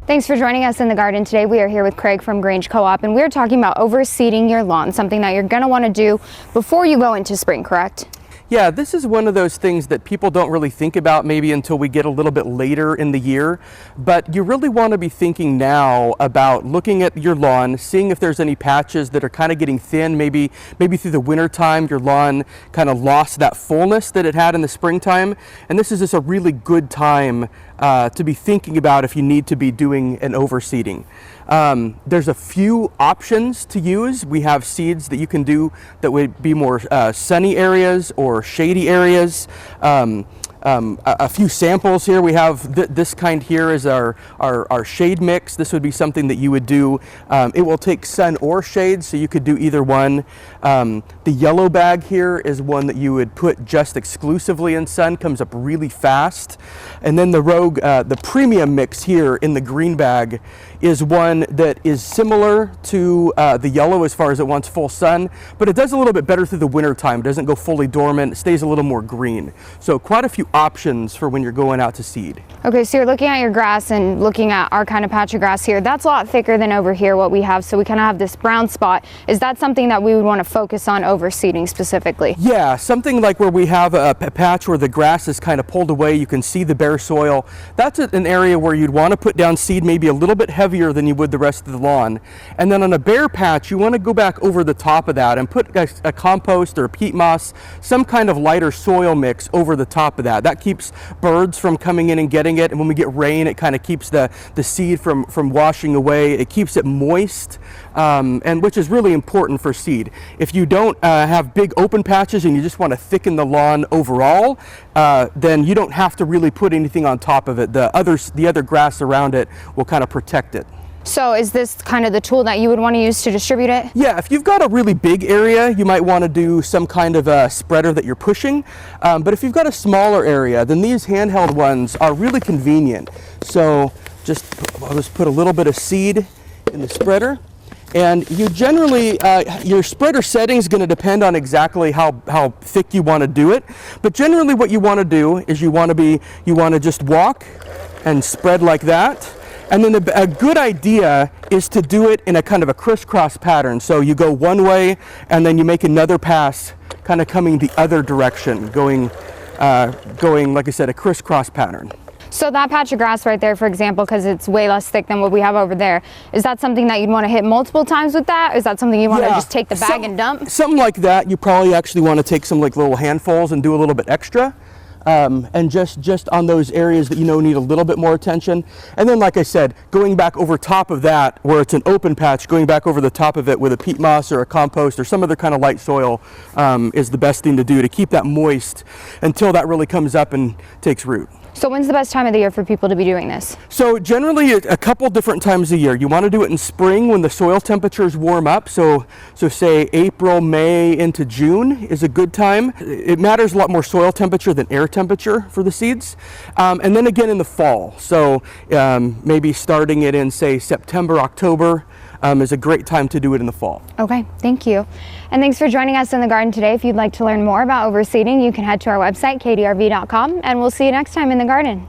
Thanks for joining us in the garden today. We are here with Craig from Grange Co-op, and we're talking about overseeding your lawn, something that you're going to want to do before you go into spring, correct? Yeah, this is one of those things that people don't really think about maybe until we get a little bit later in the year, but you really want to be thinking now about looking at your lawn, seeing if there's any patches that are kind of getting thin. Maybe through the winter time your lawn kind of lost that fullness that it had in the springtime, and this is just a really good time to be thinking about if you need to be doing an overseeding. There's a few options to use. We have seeds that you can do that would be more sunny areas or shady areas. A few samples here. We have this kind here is our shade mix. This would be something that you would do. It will take sun or shade, so you could do either one. The yellow bag here is one that you would put just exclusively in sun, comes up really fast. And then the Rogue, the premium mix here in the green bag is one that is similar to the yellow as far as it wants full sun, but it does a little bit better through the winter time. It doesn't go fully dormant, it stays a little more green. So quite a few options for when you're going out to seed. Okay, so you're looking at your grass and looking at our kind of patch of grass here. That's a lot thicker than over here what we have, so we kind of have this brown spot. Is that something that we would want to focus on overseeding specifically? Yeah, something like where we have a patch where the grass is kind of pulled away, you can see the bare soil. That's an area where you'd want to put down seed maybe a little bit heavier than you would the rest of the lawn. And then on a bare patch, you want to go back over the top of that and put a compost or a peat moss, some kind of lighter soil mix over the top of that. That keeps birds from coming in and getting it, and when we get rain, it kind of keeps the seed from washing away. It keeps it moist, and which is really important for seed. If you don't have big open patches and you just want to thicken the lawn overall, then you don't have to really put anything on top of it. The other grass around it will kind of protect it. So is this kind of the tool that you would want to use to distribute it? Yeah, if you've got a really big area, you might want to do some kind of a spreader that you're pushing. But if you've got a smaller area, then these handheld ones are really convenient. So I'll just put a little bit of seed in the spreader. And you generally, your spreader setting is going to depend on exactly how thick you want to do it. But generally what you want to do is you want to just walk and spread like that. And then a good idea is to do it in a kind of a crisscross pattern. So you go one way and then you make another pass kind of coming the other direction, going like I said, a crisscross pattern. So that patch of grass right there, for example, because it's way less thick than what we have over there, is that something that you'd want to hit multiple times with that? Is that something you want to just take the bag and dump? Something like that. You probably actually want to take some like little handfuls and do a little bit extra. And just on those areas that you know need a little bit more attention. And then, like I said, going back over top of that, where it's an open patch, going back over the top of it with a peat moss or a compost or some other kind of light soil is the best thing to do to keep that moist until that really comes up and takes root. So when's the best time of the year for people to be doing this? So generally a couple different times a year. You want to do it in spring when the soil temperatures warm up. So say April, May into June is a good time. It matters a lot more soil temperature than air temperature for the seeds. And then again in the fall. So maybe starting it in say September, October is a great time to do it in the fall. Okay, thank you. And thanks for joining us in the garden today. If you'd like to learn more about overseeding, you can head to our website, KDRV.com, and we'll see you next time in the garden.